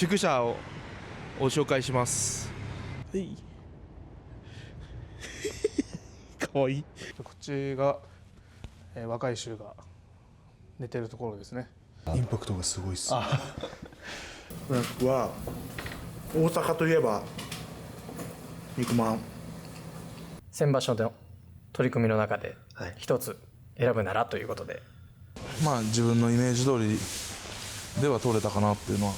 宿舎を紹介します。はい。かわいい。こっちが、若い衆が寝てるところですね。インパクトがすごいっす。は大阪といえば肉まん。先場所の取り組みの中で一つ選ぶならということで、まあ自分のイメージ通りでは取れたかなっていうのは。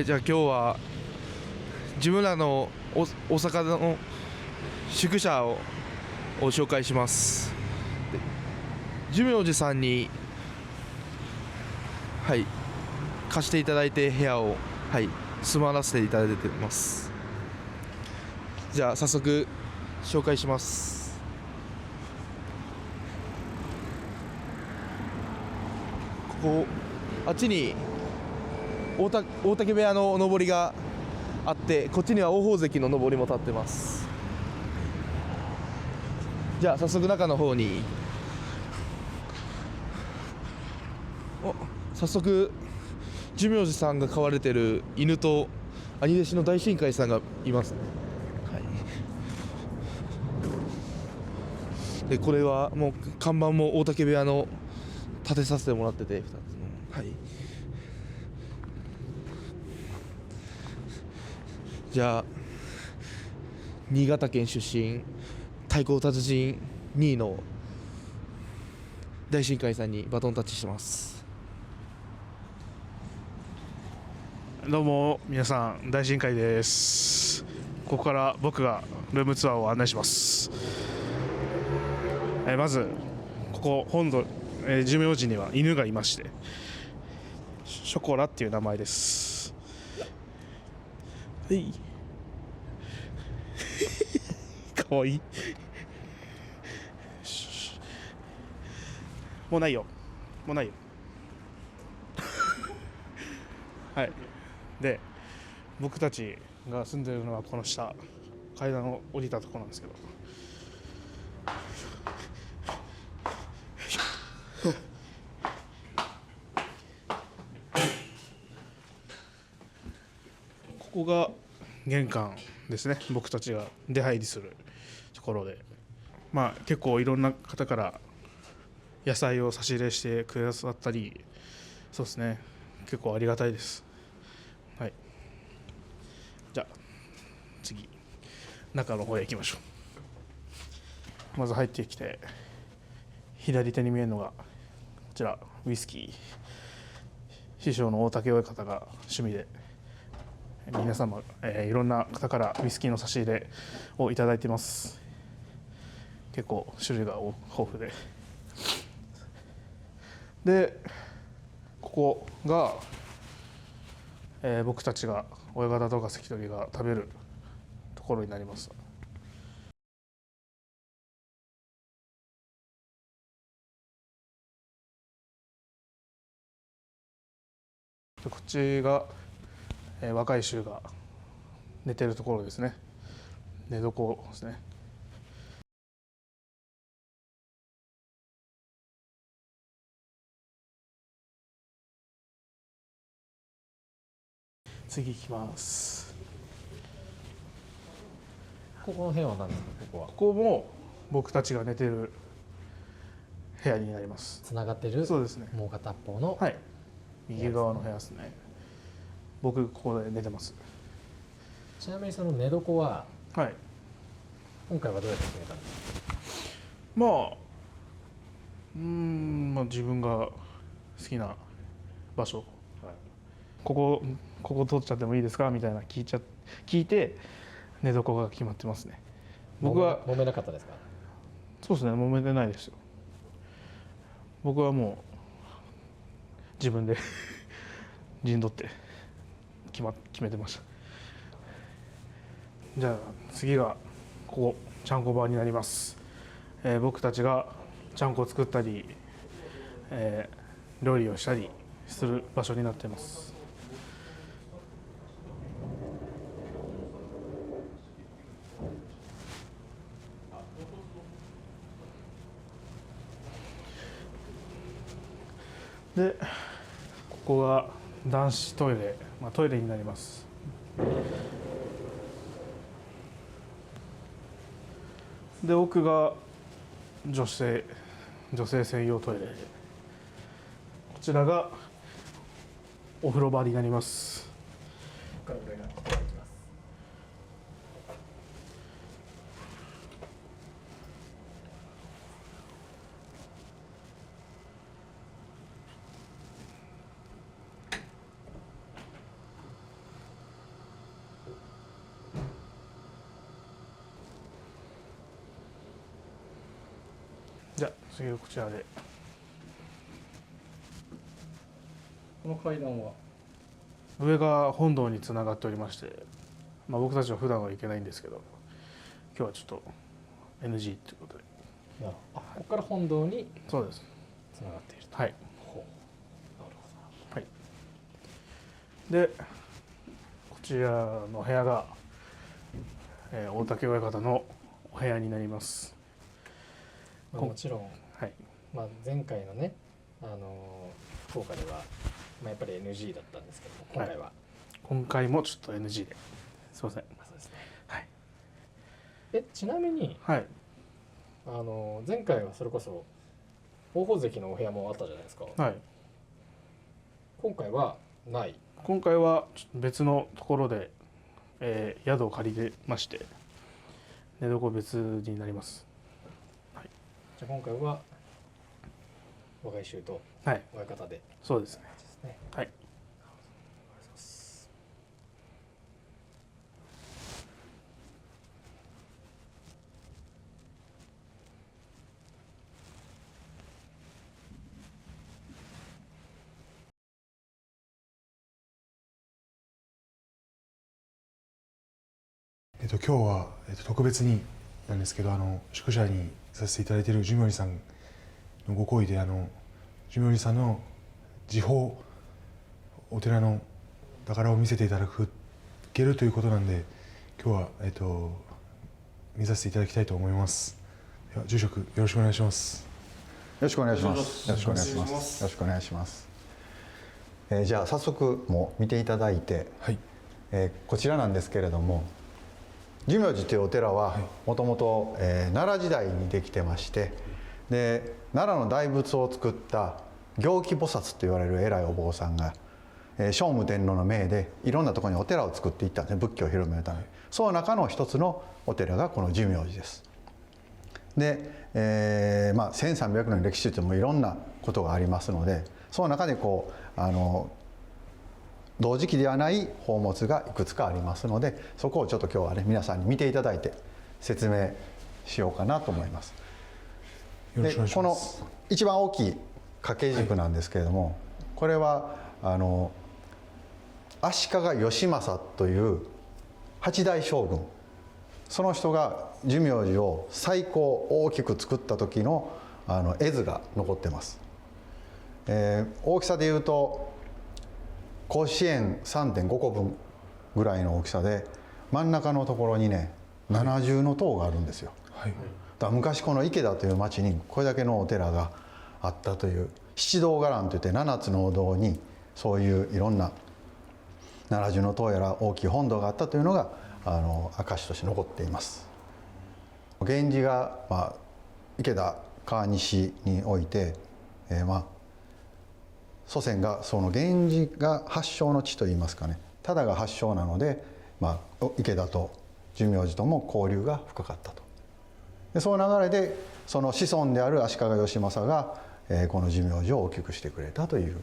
じゃあ今日は自分らの大阪の宿舎を紹介します。寿明寺さんに貸していただいて部屋を住まわせていただいてます。じゃあ早速紹介します。ここあっちに大嶽部屋ののぼりがあって、こっちには王鵬関ののぼりも立ってます。じゃあ早速中の方に。早速寿明寺さんが飼われてる犬と兄弟子の大神会さんがいますね。でこれはもう看板も大嶽部屋の立てさせてもらってて2つの。じゃあ新潟県出身太鼓達人2位の大神会さんにバトンタッチしてます。どうも皆さん、大神会です。ここから僕がルームツアーを案内します。まずここ本土、寿明寺には犬がいまして、ショコラっていう名前です。はい。かわいい。もうないよ、もうないよ。はい。で僕たちが住んでるのはこの下、階段を降りたところなんですけど、ここが玄関ですね。僕たちが出入りするところで、まあ結構いろんな方から野菜を差し入れしてくださったり、そうですね、結構ありがたいです。はい。じゃあ次中の方へ行きましょう。まず入ってきて左手に見えるのがこちら、ウイスキー。師匠の大竹親方が趣味で皆様、いろんな方からウイスキーの差し入れをいただいています。結構種類が豊富で、ここが、僕たちが親方とか関取が食べるところになります。こっちが、若い衆が寝てるところですね。寝床ですね。次行きます。ここの部屋は何ですか？ここはここも僕たちが寝てる部屋になります。つながってる。そうですね。もう片方の、はい、右側の部屋ですね。僕ここで寝てます。ちなみにその寝床は、はい、今回はどうやって決めたんですか？まあ自分が好きな場所、ここ取っちゃってもいいですかみたいな聞いて寝床が決まってますね。僕は揉めなかったですか？そうですね、揉めてないですよ。僕はもう自分で陣取って決めてました。じゃあ次がここちゃんこ場になります。僕たちがちゃんこを作ったり、料理をしたりする場所になっています。で、ここが男子トイレ、トイレになります。で、奥が女性専用トイレで、こちらがお風呂場になります。ここから上がいきます。じゃあ次はこちらで。この階段は上が本堂につながっておりまして、僕たちは普段は行けないんですけど、今日はちょっと NG ということで。ここから本堂にそうです。つながっていると。はい。ほう。なるほど。はい。で、こちらの部屋が、大竹親方のお部屋になります。もちろん、はい。前回のね、福岡では、やっぱり NG だったんですけども、今回は、今回もちょっと NG で。すいません。そうですね。はい。ちなみに、はい。前回はそれこそ王鵬関のお部屋もあったじゃないですか。はい。今回はない。今回はちょっと別のところで、宿を借りてまして、寝床別になります。じゃあ今回は若い衆とはい。親方で。そうですね。ですね。はい。今日は、特別になんですけど、宿舎にさせていただいている寿明寺さんのご厚意で、寿明寺さんの時報お寺の宝を見せていただけるということなんで、今日は、見させていただきたいと思います。では住職よろしくお願いします。よろしくお願いします。よろしくお願いします。よろしくお願いします。じゃあ早速もう見ていただいて、はい。こちらなんですけれども、寿明寺というお寺はもともと奈良時代にできてまして、で奈良の大仏を作った行基菩薩と言われる偉いお坊さんが聖武天皇の命でいろんなところにお寺を作っていったんですね、仏教を広めるために。その中の一つのお寺がこの寿明寺です。で、1300年の歴史というのもいろんなことがありますので、その中で同時期ではない宝物がいくつかありますので、そこをちょっと今日はね皆さんに見ていただいて説明しようかなと思います。よろしくお願いします。この一番大きい掛け軸なんですけれども、これは足利義政という8代将軍、その人が寿明寺を最高大きく作った時の絵図が残ってます。大きさでいうと甲子園 3.5 個分ぐらいの大きさで、真ん中のところにね70の塔があるんですよ。はい。だから昔この池田という町にこれだけのお寺があったという、七堂伽藍といって7つのお堂にそういういろんな70の塔やら大きい本堂があったというのが証として残っています。源氏が、池田川西において、祖先がその源氏が発祥の地といいますかね、多田が発祥なので、池田と寿明寺とも交流が深かったと。でその流れでその子孫である足利義政が、この寿明寺を大きくしてくれたという、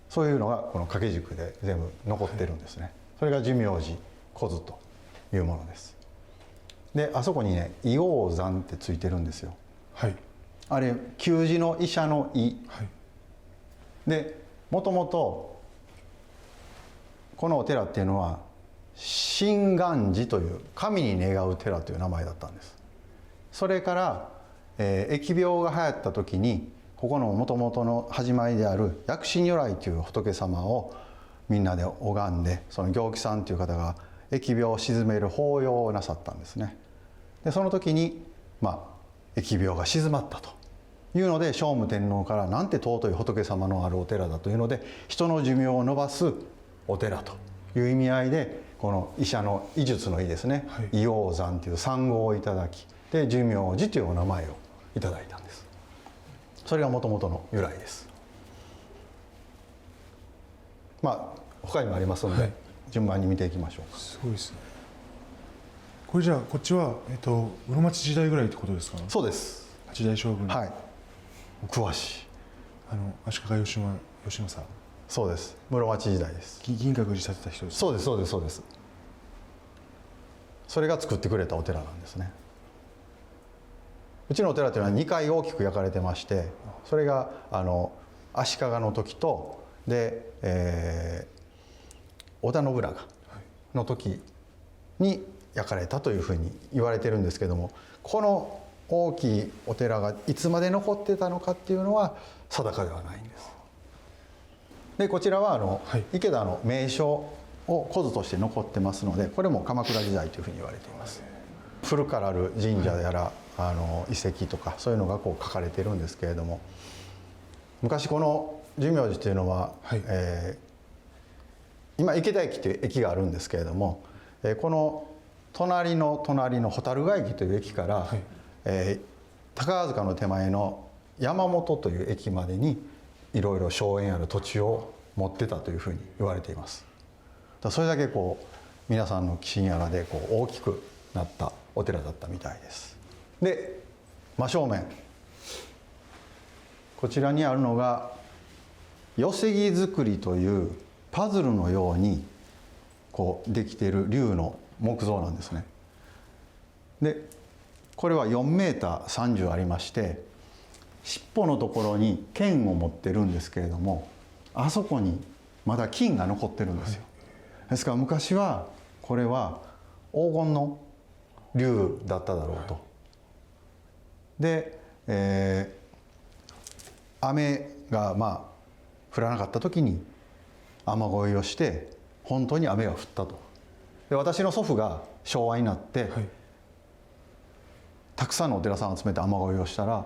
そういうのがこの掛け軸で全部残ってるんですね。それが寿明寺小図というものです。であそこにね医王山ってついてるんですよ。はい。あれ給仕の医者の医、はい。でもともとこのお寺っていうのは心願寺という神に願う寺という名前だったんです。それから、疫病が流行った時にここのもともとの始まりである薬師如来という仏様をみんなで拝んで、その行基さんという方が疫病を鎮める法要をなさったんですね。でその時に疫病が鎮まったというので、聖武天皇からなんて尊い仏様のあるお寺だというので、人の寿命を延ばすお寺という意味合いで、この医者の医術の医ですね、医王山という産後をいただき、で寿命寺というお名前をいただいたんです。それがもともとの由来です。他にもありますので、順番に見ていきましょうか。すごいですね。これじゃあこっちは室町時代ぐらいってことですか？そうです。八代将軍。はい。詳しい。足利義政。そうです。室町時代です。銀閣寺建てた人です。そうです、そうです、そうです。それが作ってくれたお寺なんですね。うちのお寺というのは2回大きく焼かれてまして、それが足利の時とで、織田信長の時に焼かれたというふうに言われてるんですけども、この大きいお寺がいつまで残ってたのかっていうのは定かではないんです。でこちらは池田の名所を古図として残ってますので、これも鎌倉時代というふうに言われています。古からある神社やら遺跡とかそういうのがこう書かれてるんですけれども、昔この寿命寺というのは、今池田駅という駅があるんですけれども、この隣の蛍ヶ駅という駅から、宝塚の手前の山本という駅までにいろいろ荘園ある土地を持ってたというふうに言われています。それだけこう皆さんの寄進やらでこう大きくなったお寺だったみたいです。で真正面こちらにあるのが寄木造りというパズルのようにこうできている龍の木造なんですね。でこれは4メーター30ありまして、尻尾のところに剣を持ってるんですけれども、あそこにまだ金が残ってるんですよ。ですから昔はこれは黄金の龍だっただろうと。で、雨が降らなかった時に雨乞いをして本当に雨が降ったと。で私の祖父が昭和になって、たくさんのお寺さんを集めて雨乞いをしたら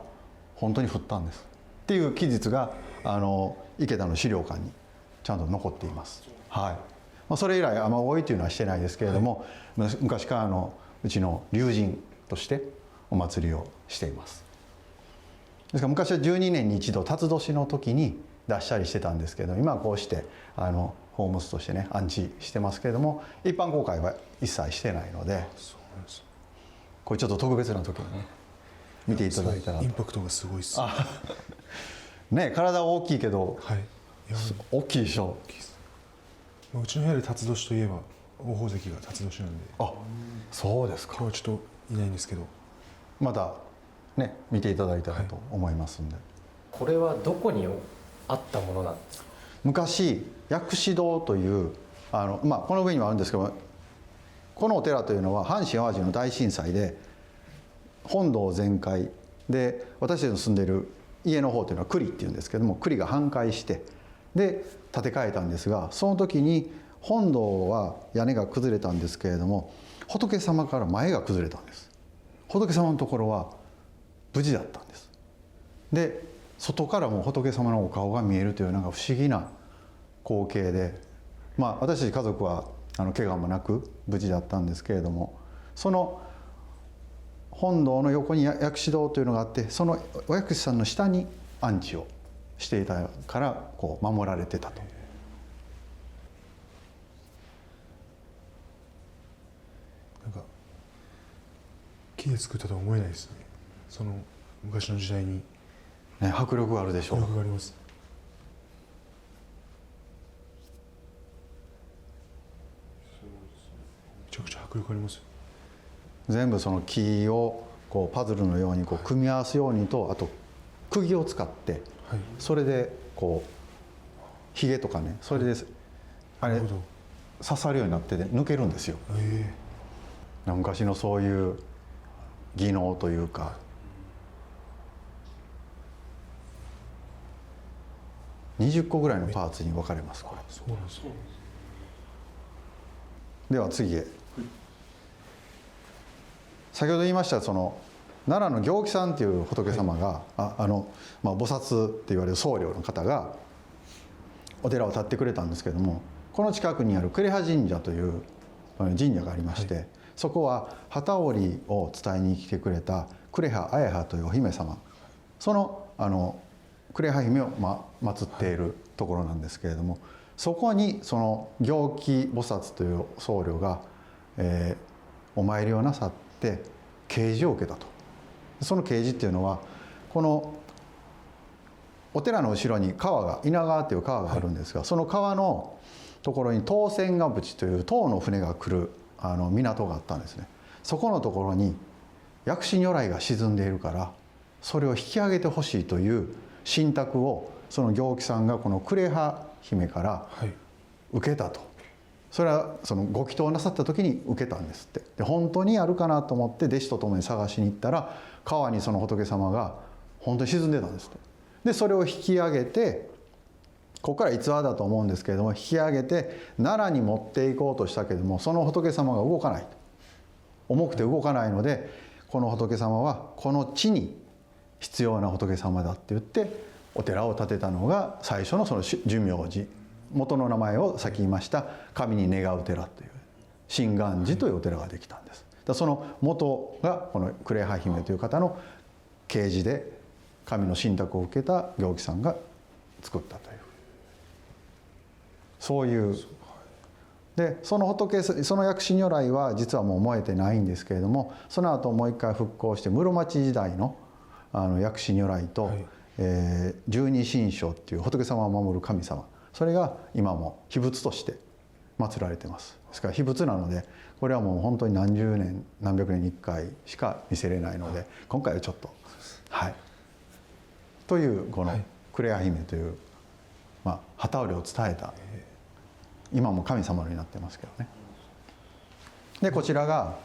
本当に降ったんですっていう記述が池田の資料館にちゃんと残っています。それ以来雨乞いというのはしてないですけれども、昔からうちの龍神としてお祭りをしています。ですから昔は12年に一度辰年の時に出したりしてたんですけど、今はこうして宝物としてね安置してますけれども、一般公開は一切してないので、これちょっと特別な時にね見ていただいたら。インパクトがすごいっすね。体は大きいけど、大きいでしょ。うちの部屋で辰年といえば大宝石が辰年なんで。あ、そうですか。今日はちょっといないんですけど、またね見ていただいたらと思いますんで。これはどこにあったものなんですか？昔薬師堂というこの上にもあるんですけど、このお寺というのは阪神・淡路の大震災で本堂全壊で、私たちの住んでいる家の方というのは栗っていうんですけども、栗が半壊してで建て替えたんですが、その時に本堂は屋根が崩れたんですけれども、仏様から前が崩れたんです。仏様のところは無事だったんです。で外からも仏様のお顔が見えるというなんか不思議な光景で、私たち家族は怪我もなく無事だったんですけれども、その本堂の横に薬師堂というのがあって、そのお薬師さんの下に安置をしていたからこう守られてたと。なんか木で作ったとは思えないですね。その昔の時代にね、迫力があるでしょう。迫力があります。めちゃくちゃ迫力ありますよ。全部その木をこうパズルのようにこう組み合わすようにと、あと釘を使って、それでこうひげとかね、それであれ刺さるようになって抜けるんですよ。昔のそういう技能というか20個ぐらいのパーツに分かれます。これそうなんですか。では次へ。先ほど言いましたその奈良の行基さんっていう仏様が、菩薩って言われる僧侶の方がお寺を建ってくれたんですけども、この近くにある呉羽神社という神社がありまして、そこは機織を伝えに来てくれた呉羽綾葉というお姫様、その呉羽姫を祀っているところなんですけれども、そこにその行基菩薩という僧侶が、お参りをなさって啓示を受けたと。その啓示っていうのはこのお寺の後ろに川が稲川っていう川があるんですが、その川のところに唐船ヶ淵という唐の船が来る港があったんですね。そこのところに薬師如来が沈んでいるからそれを引き上げてほしいという信託をその行基さんがこの呉羽姫から受けたと。それはそのご祈祷なさった時に受けたんですって。で本当にあるかなと思って弟子と共に探しに行ったら川にその仏様が本当に沈んでたんですって。でそれを引き上げて、ここから逸話だと思うんですけれども、引き上げて奈良に持っていこうとしたけれども、その仏様が動かない、重くて動かないので、この仏様はこの地に必要な仏様だって言ってお寺を建てたのが最初のその寿命寺、元の名前をさっき言いました神に願う寺という真願寺というお寺ができたんです。その元がこの呉羽姫という方の啓示で神の信託を受けた行基さんが作ったという、そういう。でその仏、その薬師如来は実はもう燃えてないんですけれども、その後もう一回復興して室町時代の薬師如来と、十二神将っていう仏様を守る神様、それが今も秘仏として祀られてます。ですから秘仏なので、これはもう本当に何十年何百年に1回しか見せれないので、今回はちょっとというこの呉羽姫という機織りを伝えた、今も神様になってますけどね。でこちらが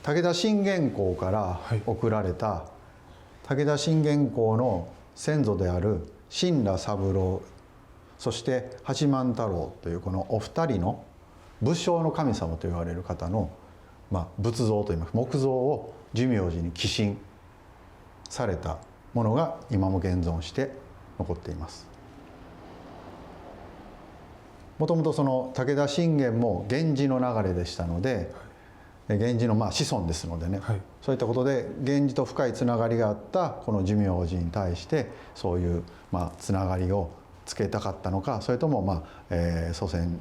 武田信玄公から贈られた、武田信玄公の先祖である親羅三郎、そして八幡太郎というこのお二人の武将の神様と言われる方の、仏像といいます木像を寿命寺に寄進されたものが今も現存して残っています。もともとその武田信玄も源氏の流れでしたので、源氏の子孫ですのでね、そういったことで源氏と深いつながりがあったこの寿命寺に対してそういうつながりをつけたかったのか、それとも祖先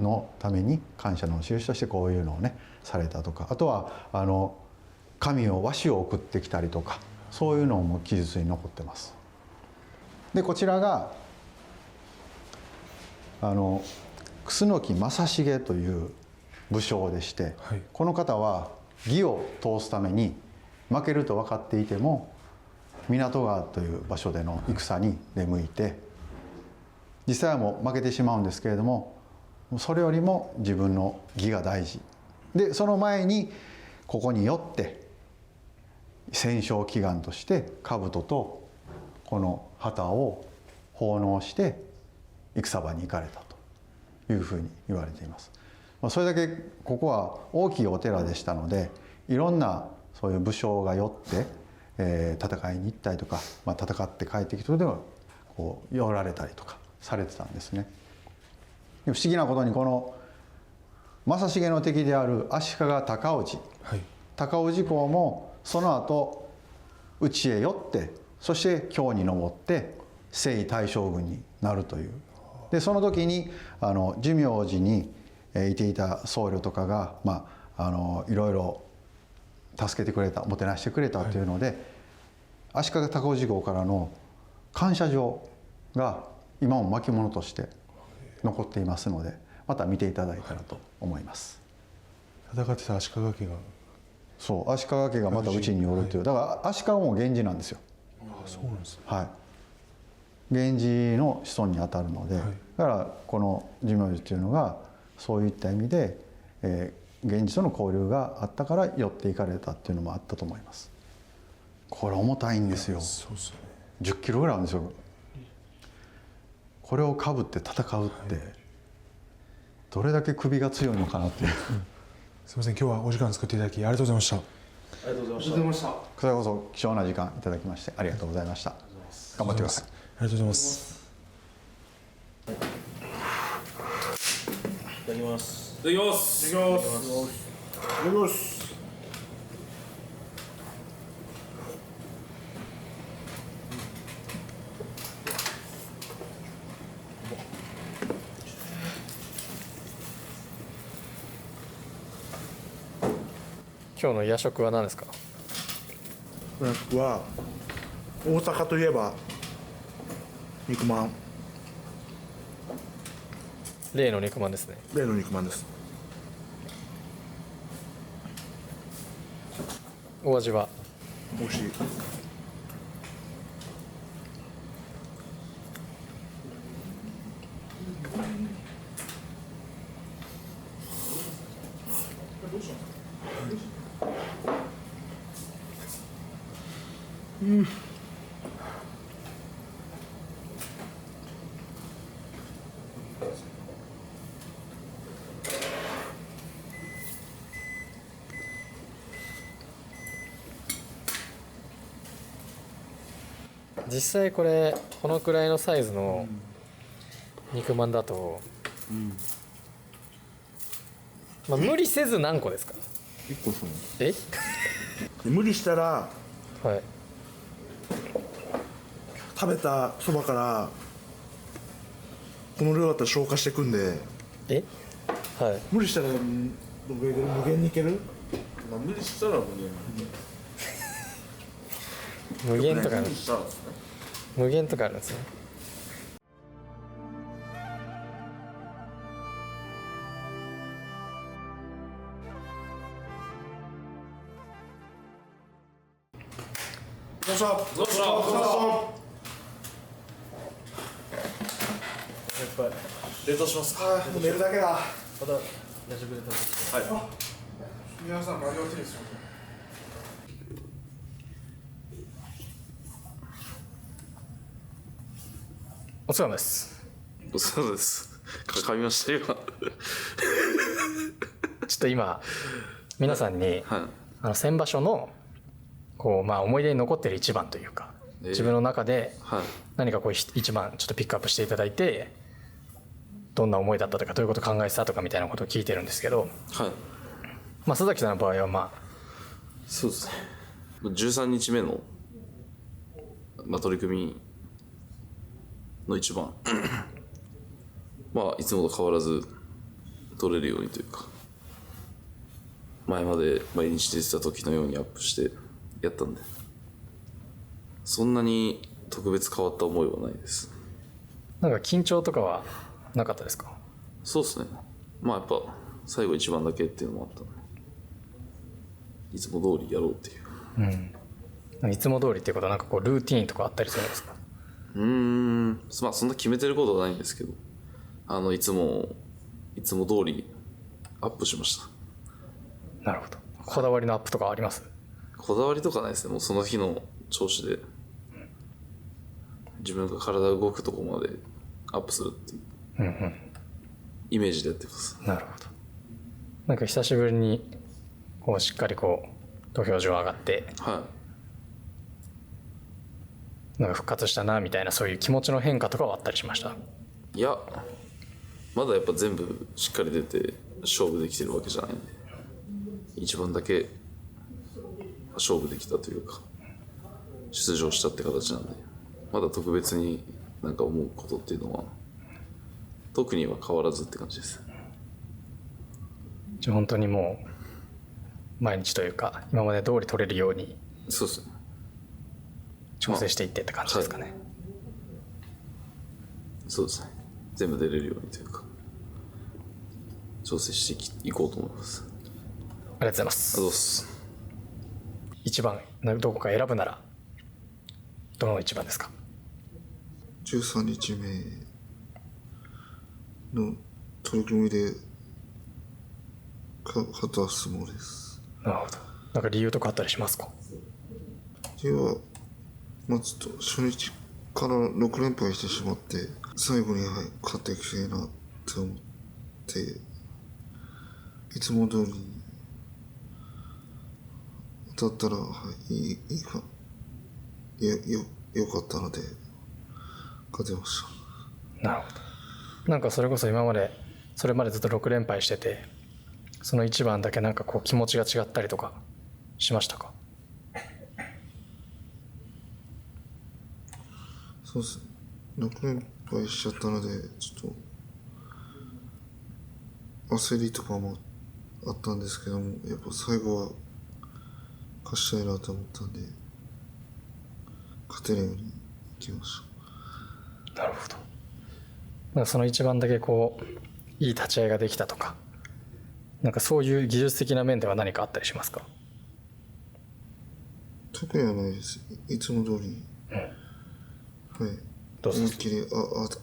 のために感謝の印としてこういうのをねされたとか、あとは神を和紙を送ってきたりとか、そういうのも記述に残ってます。でこちらが楠木正成という武将でして、この方は義を通すために負けると分かっていても湊川という場所での戦に出向いて、実際はもう負けてしまうんですけれども、それよりも自分の義が大事で、その前にここによって戦勝祈願として兜とこの旗を奉納して戦場に行かれたというふうに言われています。それだけここは大きいお寺でしたので、いろんなそういう武将が寄って、戦いに行ったりとか、戦って帰ってきた人ではこう寄られたりとかされてたんですね。不思議なことにこの正成の敵である足利尊氏、尊氏公もその後内へ寄って、そして京に登って征夷大将軍になるという。でその時に寿命寺にいていた僧侶とかが、いろいろ助けてくれた、もてなしてくれたというので、足利尊氏公からの感謝状が今も巻物として残っていますので、また見ていただいたらと思います。戦ってた足利家が、そう足利家がまたうちにおるという、だから足利も源氏なんですよ。そうなんですね。源氏の子孫にあたるので、だからこの寿命寺というのがそういった意味で、源氏との交流があったから寄っていかれたっていうのもあったと思います。これ重たいんですよ。そうですよね。10キロぐらいあるんですよ。これをかぶって戦うってどれだけ首が強いのかなっていうすみません、今日はお時間作っていただきありがとうございました。ありがとうございました。こちらこそ貴重な時間いただきましてありがとうございました。頑張ってください。ありがとうございます。いただきます。いただきます。いただきます。いただきます。今日の夜食は何ですか？僕は大阪といえば肉まん、例の肉まんですね。例の肉まんです。お味は？美味しい。実際このくらいのサイズの肉まんだと、まあ、無理せず何個ですか？一個そのえ無理したらはい。食べたそばからこの量だったら消化していくんで、えはい。無理したら無限にいける。まあ無理したら無無限とかある理したらですね。無限とかあるんですね。どうしたどうした冷凍しますか。もう寝るだけだ。皆さん間に合ってるんですよ。お疲れ様です。そうです。かみましたよ。ちょっと今皆さんに、はい。先場所のまあ、思い出に残ってる一番というか、自分の中ではい。何か一番ちょっとピックアップしていただいて、どんな思いだったとかどういうこと考えてたとかみたいなことを聞いてるんですけど、はい。まあ、須崎さんの場合はまあそうですね。13日目の、まあ、取り組みの一番まあいつもと変わらず取れるようにというか、前まで毎日出てた時のようにアップしてやったんで、そんなに特別変わった思いはないです。なんか緊張とかはなかったですか？そうですね。まあやっぱ最後一番だけっていうのもあったんで、いつも通りやろうっていう。いつも通りっていうことはなんかルーティーンとかあったりするんですか？まあそんな決めてることはないんですけど、いつも通りアップしました。なるほど。こだわりのアップとかあります？こだわりとかないですね。もうその日の調子で自分が体が動くとこまでアップするっていうイメージでやってます。なるほど。なんか久しぶりにしっかり土俵上上がってはなんか復活したなみたいな、そういう気持ちの変化とかはあったりしました？い。いや、まだやっぱ全部しっかり出て勝負できてるわけじゃないんで、一番だけ勝負できたというか出場したって形なんで、まだ特別になんか思うことっていうのは特には変わらずって感じです。じゃあ本当にもう毎日というか今まで通り取れるようにそうですね。調整していってって感じですかね。そうですね。全部出れるようにというか調整していこうと思います。ありがとうございまありがとうございす。ます。一番どこか選ぶならどの一番ですか13日目の取り組みで勝った相撲です。なるほど。なんか理由とかあったりしますか？ではちょっと初日から6連敗してしまって、最後に、勝っていきたいなって思って、いつも通りにだったら、いいか、よかったので、勝てました。なるほど。なんかそれこそ今まで、それまでずっと6連敗してて、その1番だけなんかこう気持ちが違ったりとかしましたか？そうですね。6連敗しちゃったので、ちょっと、焦りとかもあったんですけども、やっぱ最後は勝ちたいなと思ったんで、勝てるようにいきました。なるほど。なんかその1番だけこう、いい立ち合いができたとか、なんかそういう技術的な面では何かあったりしますか？特にはないです。いつも通り、はい。どうぞ。思いっきり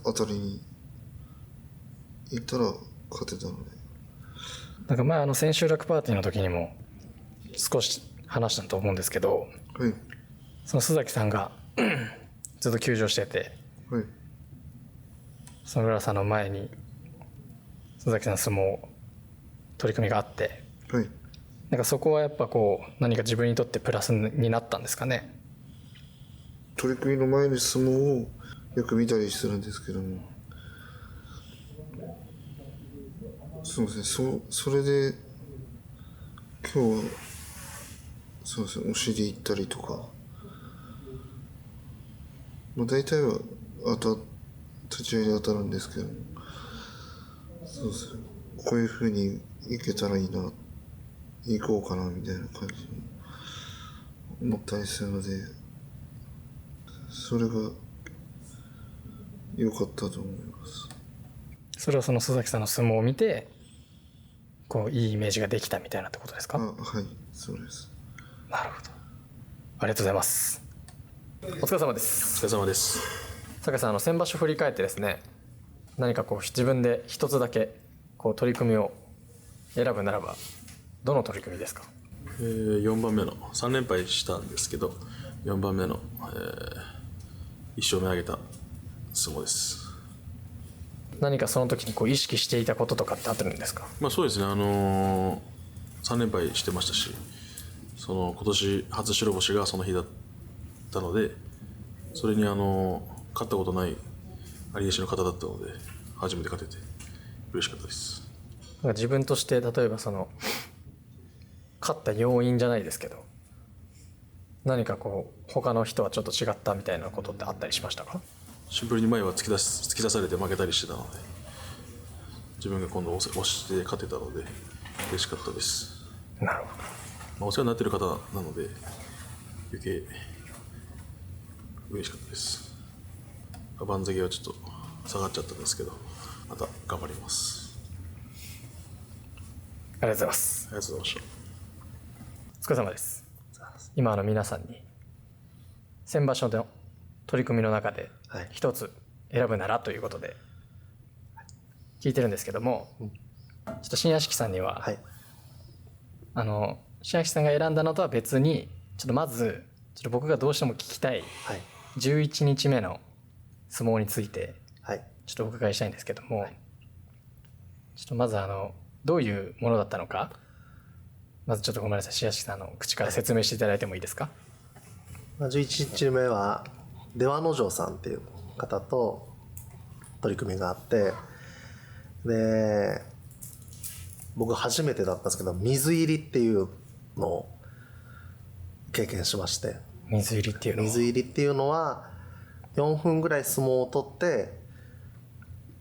当たりに行ったら勝てたので。なんか前千秋楽パーティーの時にも少し話したと思うんですけど、はい。その須崎さんがずっと休場してて、はい。その浦さんの前に須崎さんの相撲取り組みがあって、はい。なんかそこはやっぱこう何か自分にとってプラスになったんですかね？取り組みの前に相撲をよく見たりするんですけども、そうですね、それで今日はそうですね、お尻行ったりとか、大体は立ち合いで当たるんですけども、そうですね、こういう風にいけたらいいな、行こうかなみたいな感じに思ったりするので、それが良かったと思います。それはその須崎さんの相撲を見てこういいイメージができたみたいなってことですか？はい、そうです。なるほど、ありがとうございます。お疲れ様です。お疲れ様です。酒井さん、先場所振り返ってですね、何かこう自分で一つだけこう取り組みを選ぶならばどの取り組みですか？4番目の3連敗したんですけど、4番目の、1勝目挙げた相撲です。何かその時にこう意識していたこととかってあってるんですか？そうですね、3連敗してましたし、今年初白星がその日だったので、それに勝ったことない有弟子の方だったので、初めて勝てて嬉しかったです。自分として例えば勝った要因じゃないですけど、何かこう他の人はちょっと違ったみたいなことってあったりしましたか？シンプルに前は突き出されて負けたりしてたので、自分が今度押して勝てたので嬉しかったです。なるほど。お世話になっている方なので余計嬉しかったです。番付はちょっと下がっちゃったんですけど、また頑張ります。ありがとうございます。ありがとうございました。お疲れ様です。今皆さんに先場所の取り組みの中で一つ選ぶならということで聞いてるんですけども、ちょっと新屋敷さんには、新屋敷さんが選んだのとは別に、ちょっとまずちょっと僕がどうしても聞きたい11日目の相撲についてちょっとお伺いしたいんですけども、ちょっとまずどういうものだったのか、まずちょっとごめんなさい、新屋敷さんの口から説明していただいてもいいですか？11日目は出羽之丞さんっていう方と取り組みがあって、で僕初めてだったんですけど、水入りっていうのを経験しまして。水入りっていうのは？水入りっていうのは4分ぐらい相撲を取って、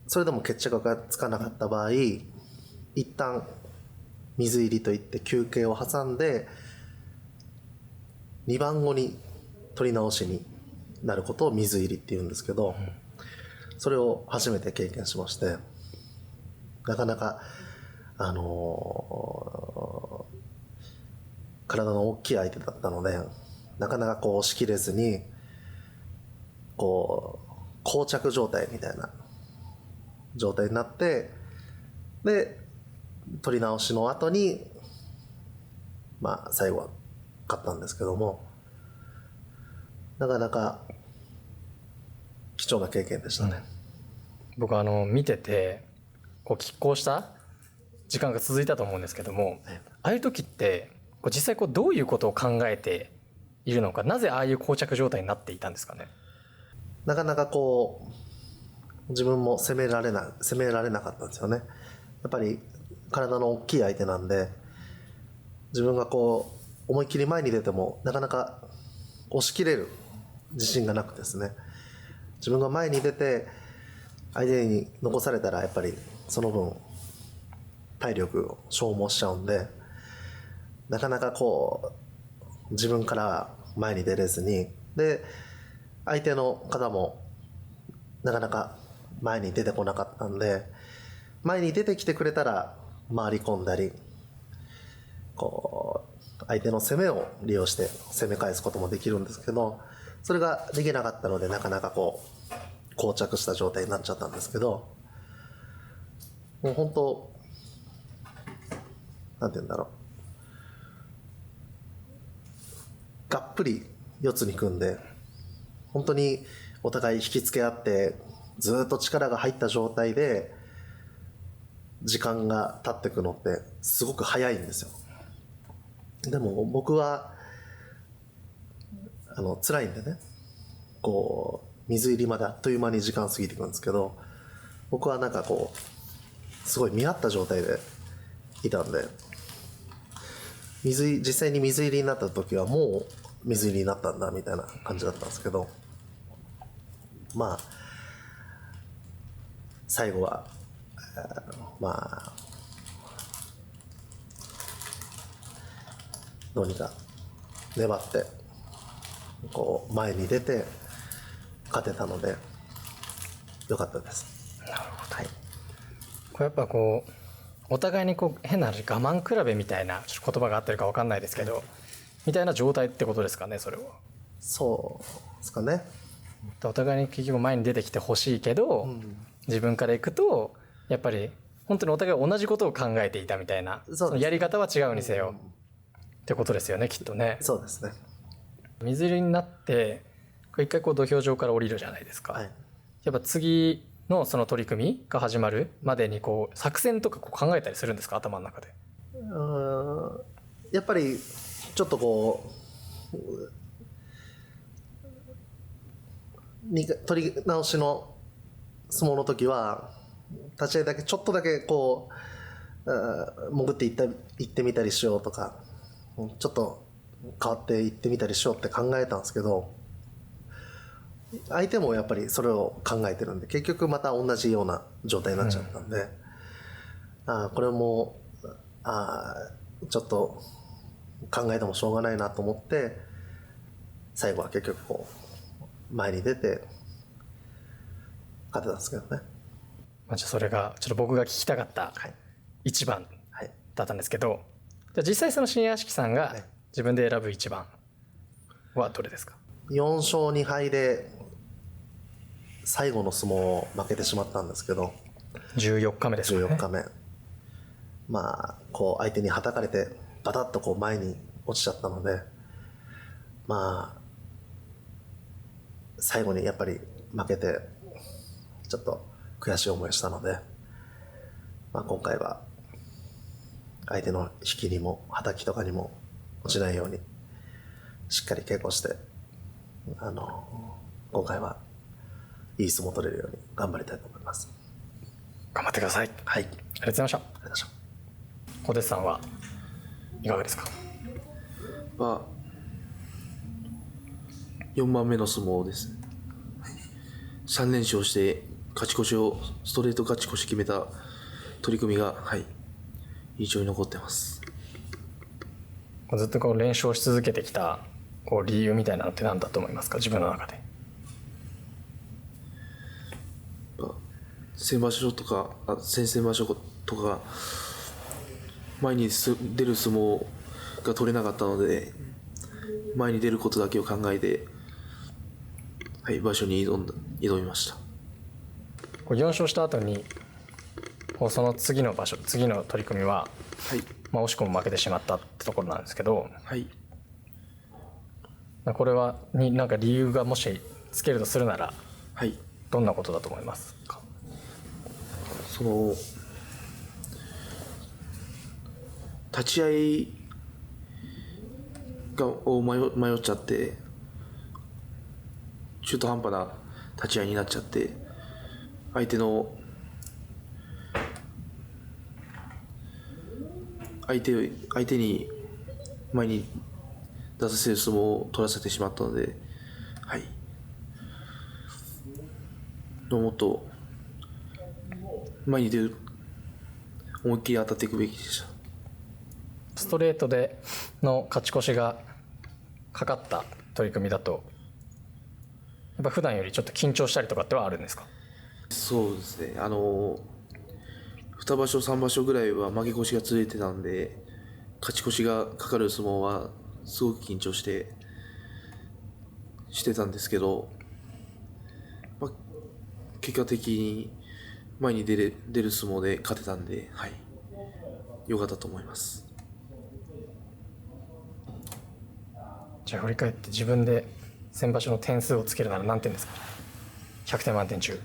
それでも決着がつかなかった場合、一旦水入りといって休憩を挟んで2番後に取り直しになることを水入りっていうんですけど、それを初めて経験しまして、なかなか体の大きい相手だったので、なかなかこう押し切れずにこう膠着状態みたいな状態になって、で取り直しの後に最後は勝ったんですけども、なかなか貴重な経験でしたね。僕見ててこう拮抗した時間が続いたと思うんですけども、ああいう時って実際どういうことを考えているのか、なぜああいう膠着状態になっていたんですかね。なかなか自分も攻められなかったんですよね。やっぱり体の大きい相手なんで、自分が思いっきり前に出てもなかなか押し切れる自信がなくてですね、自分が前に出て相手に残されたらやっぱりその分体力を消耗しちゃうんで、なかなか自分から前に出れずに、で相手の方もなかなか前に出てこなかったんで、前に出てきてくれたら回り込んだり、相手の攻めを利用して攻め返すこともできるんですけど、それができなかったので、なかなか膠着した状態になっちゃったんですけど、もう本当なんて言うんだろう、がっぷり四つに組んで本当にお互い引きつけ合ってずっと力が入った状態で時間が経っていくのってすごく早いんですよ。でも僕は辛いんでね、水入りまであっという間に時間過ぎていくんですけど、僕はなんかすごい見合った状態でいたんで、実際に水入りになった時はもう水入りになったんだみたいな感じだったんですけど、まあ最後はどうにか粘って前に出て勝てたのでよかったです。なるほど。はい。やっぱお互いに変な話、我慢比べみたいな言葉があってるか分かんないですけど、みたいな状態ってことですかね、それは。そうですかね。お互いに結局前に出てきてほしいけど、自分から行くとやっぱり本当にお互い同じことを考えていたみたいな、そのやり方は違うにせよ、ってことですよね、きっとね。そうですね。水入りになって一回土俵上から降りるじゃないですか。やっぱ次のその取り組みが始まるまでに作戦とか考えたりするんですか、頭の中で。やっぱりちょっと取り直しの相撲の時は立ち合いだけちょっとだけ潜っていってみたりしようとか、ちょっと変わっていってみたりしようって考えたんですけど、相手もやっぱりそれを考えてるんで、結局また同じような状態になっちゃったんで、これもちょっと考えてもしょうがないなと思って、最後は結局前に出て勝てたんですけどね。じゃあそれがちょっと僕が聞きたかった一番だったんですけど、じゃあ実際その新屋敷さんが自分で選ぶ一番はどれですか？4勝2敗で最後の相撲を負けてしまったんですけど、14日目ですね。14日目、相手にはたかれてバタッと前に落ちちゃったので、最後にやっぱり負けてちょっと悔しい思いをしたので、今回は相手の引きにもはたきとかにも落ちないようにしっかり稽古して、今回はいい相撲を取れるように頑張りたいと思います。頑張ってください。はい、ありがとうございました。小手さんはいかがですか？4番目の相撲です。3連勝して勝ち越しをストレート勝ち越し決めた取り組みが、印象に残ってます。ずっと連勝し続けてきた理由みたいなのって何だと思いますか、自分の中で。先場所とか先々場所とか前に出る相撲が取れなかったので、前に出ることだけを考えて、場所に挑みました。4勝した後にその次の取り組みは、惜しくも負けてしまったってところなんですけど、これはになんか理由がもしつけるとするならはいどんなことだと思いますか？その立ち合いを迷っちゃって中途半端な立ち合いになっちゃって相手に前に出させる相撲を取らせてしまったので、はい、もっと前に出る思いっきり当たっていくべきでした。ストレートでの勝ち越しがかかった取り組みだとやっぱ普段よりちょっと緊張したりとかってはあるんですか？そうですね、2場所3場所ぐらいは負け越しが続いてたんで勝ち越しがかかる相撲はすごく緊張してたんですけど、結果的に前に出る相撲で勝てたんで、はい、良かったと思います。じゃあ振り返って自分で先場所の点数をつけるなら何点ですか？100点満点中。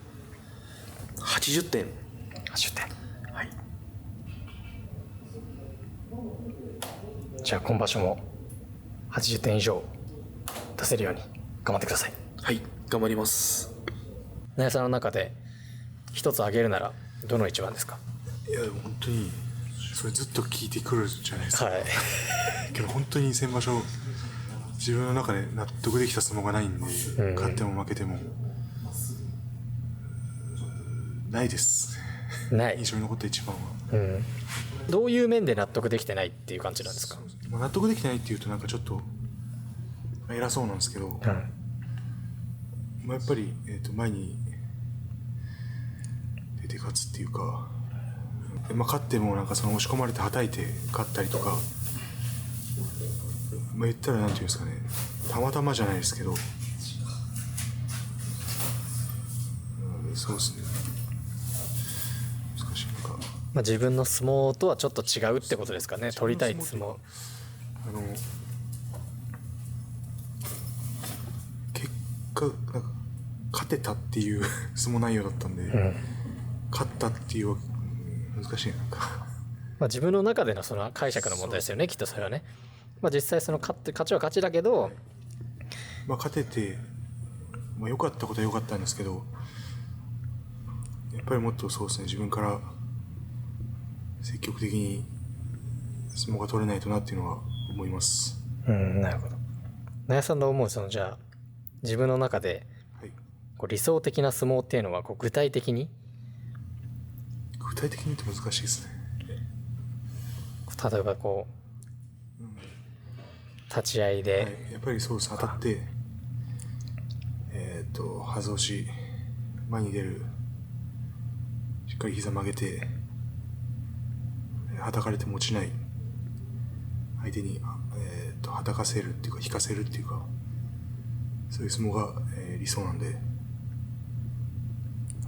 80点。80点。はい。じゃあ今場所も80点以上出せるように頑張ってください。はい、頑張ります。那谷さんの中で一つ挙げるならどの一番ですか？いやでも本当にそれずっと聞いてくるじゃないですか。はい。けど本当に先場所自分の中で納得できた相撲がないんで、勝っても負けてもないです。ない印象に残った一番は。どういう面で納得できてないっていう感じなんですか？納得できてないっていうとなんかちょっと偉そうなんですけど、やっぱり、前に出て勝つっていうか、勝ってもなんかその押し込まれてはたいて勝ったりとか、言ったらなんていうんですかね、たまたまじゃないですけど、そうですね、難しいのか。自分の相撲とはちょっと違うってことですかね。取りたい相撲。結果なんか勝てたっていう相撲内容だったんで、勝ったっていう難しいなんか。自分の中でのその解釈の問題ですよね、きっとそれはね。実際その勝ちは勝ちだけど、勝てて、良かったことは良かったんですけど、やっぱりもっとそうですね、自分から積極的に相撲が取れないとなっていうのは思います。なるほど。那谷さんの思うそのじゃあ自分の中でこう理想的な相撲っていうのはこう具体的にって難しいですね。例えばこう立ち合いで、やっぱりそうです。当たってはず押し前に出る、しっかり膝曲げてはたかれても落ちない、相手にはたかせるっていうか引かせるっていうか、そういう相撲が、理想なんで、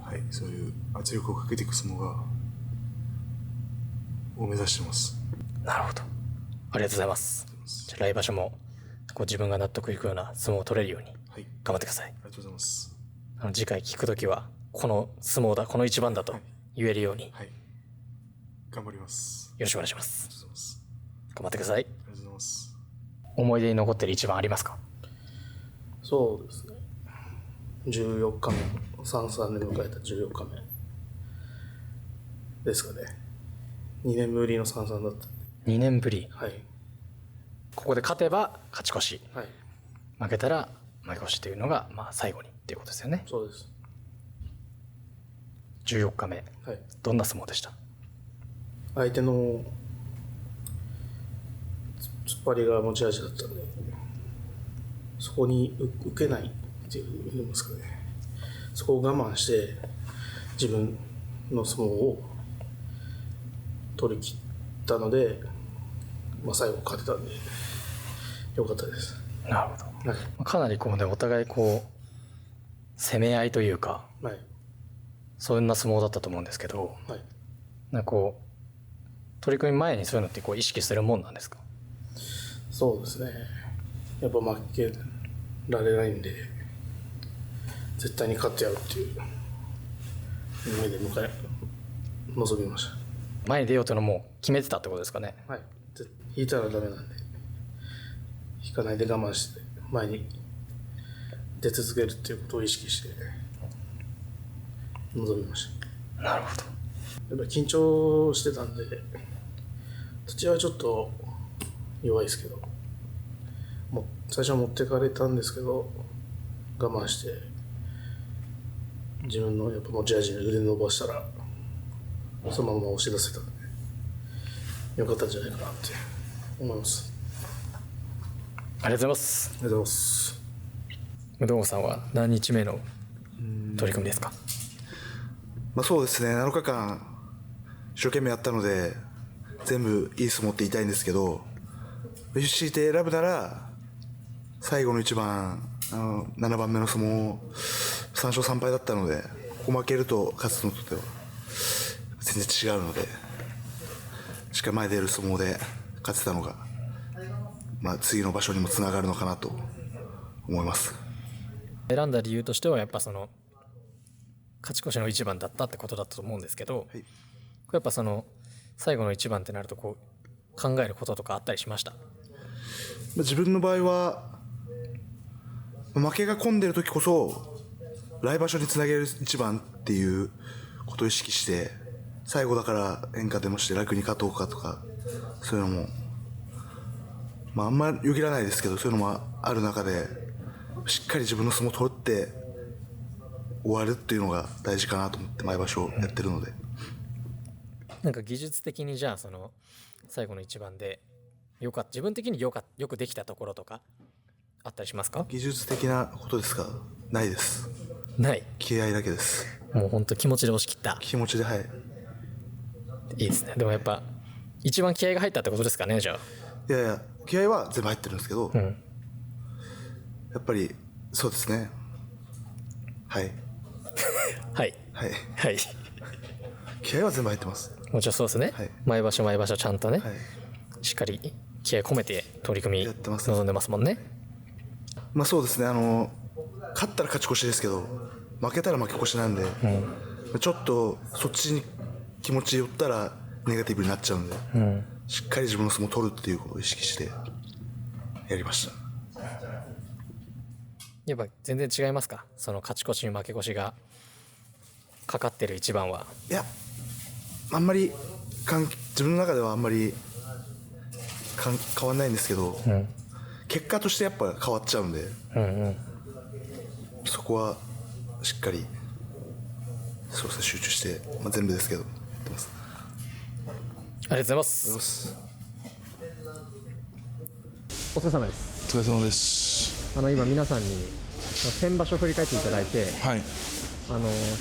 はい、そういう圧力をかけていく相撲を目指してます。なるほど、ありがとうございます。じゃあ来場所もこう自分が納得いくような相撲を取れるように頑張ってください。ありがとうございます。次回聞くときはこの相撲だ、この一番だと言えるように、頑張ります。よろしくお願いします。頑張ってください。ありがとうございます。思い出に残ってる一番ありますか？そうですね、14日目、3-3で迎えた14日目ですかね。2年ぶりの3-3だった。2年ぶり。はい。ここで勝てば勝ち越し、はい、負けたら負け越しというのが最後にっていうことですよね。そうです。14日目、どんな相撲でした？相手の突っ張りが持ち味だったんで、そこに受けないっていうんですかね、そこを我慢して自分の相撲を取り切ったので、最後勝てたんでよかったです。なるほど、かなりこうね、お互いこう攻め合いというか、そんな相撲だったと思うんですけど、なんかこう取り組み前にそういうのってこう意識するもんなんですか？そうですね、やっぱ負けられないんで、絶対に勝ってやるっていう夢で臨みまし前に出ようというのも決めてたってことですかね。た。はい。引いたらダメなんで、引かないで我慢して前に出続けるっていうことを意識して臨みました。なるほど。やっぱり緊張してたんで、土地はちょっと弱いですけど、最初は持ってかれたんですけど、我慢して自分のやっぱ持ち味に腕伸ばしたらそのまま押し出せたんでよかったんじゃないかなって思います。ありがとうございます。ありがとうございます。武道さんは何日目の取り組みですか？そうですね、7日間一生懸命やったので全部いい相撲って言いたいんですけど、強いて選ぶなら最後の一番7番目の相撲3勝3敗だったので、ここ負けると勝つのとでは全然違うので、しっかり前で出る相撲で勝てたのが、次の場所にもつながるのかなと思います。選んだ理由としてはやっぱその勝ち越しの一番だったってことだったと思うんですけど、やっぱその最後の一番ってなるとこう考えることとかあったりしました？自分の場合は負けが込んでる時こそ来場所につなげる一番っていうことを意識して、最後だから演歌でもして楽に勝とうかとか、そういうのもあんまよぎらないですけど、そういうのもある中でしっかり自分の相撲を取って終わるっていうのが大事かなと思って毎場所やってるので、なんか技術的にじゃあその最後の一番で自分的によくできたところとかあったりしますか？技術的なことですか？ないです。ない。気合だけです。もう本当気持ちで押し切った。気持ちで、はい。いいですね。でもやっぱ一番気合が入ったってことですかね、じゃあ。いやいや、気合は全部入ってるんですけど、やっぱりそうですね。はいはいはいはい。気合は全部入ってます。もちろんそうですね。毎場所毎場所ちゃんとね、しっかり気合込めて取り組み臨んでますもんね。そうですね、勝ったら勝ち越しですけど、負けたら負け越しなんで、ちょっとそっちに気持ち寄ったらネガティブになっちゃうんで、しっかり自分の相撲を取るっていうことを意識してやりました。やっぱ全然違いますか？その勝ち越し負け越しがかかってる一番は。いや、あんまり自分の中ではあんまり変わんないんですけど、結果としてやっぱ変わっちゃうんで、そこはしっかりそうですね、集中して、全部ですけどやってます。ありがとうございます。お疲れ様です。お疲れ様です。今皆さんに先場所振り返っていただいて、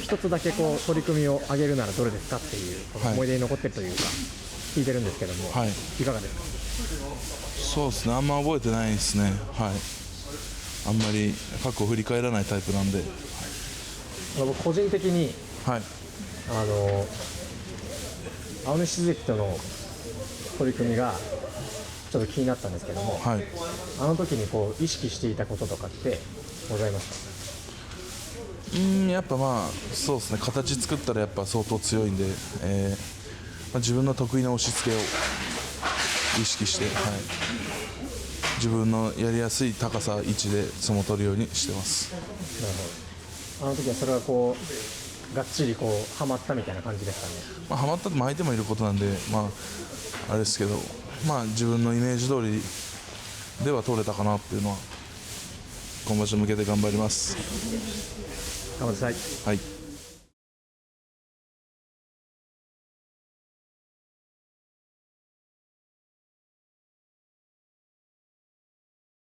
一つだけこう取り組みを挙げるならどれですかっていう思い出に残ってるというか聞いてるんですけども、いかがですか？そうですね、あんま覚えてないですね。あんまり過去を振り返らないタイプなんで、僕個人的に、青主関との取り組みがちょっと気になったんですけども、あの時にこう意識していたこととかってございますか？やっぱそうですね、形作ったらやっぱ相当強いんで、自分の得意な押し付けを意識して、自分のやりやすい高さ位置で相撲を取るようにしてます。なるほど。あの時はそれがこうがっちりこうはまったみたいな感じですかね。はまったと相手もいることなんで、あれですけど、自分のイメージ通りでは取れたかなっていうのは今場所向けて頑張ります。頑張ってください。はい。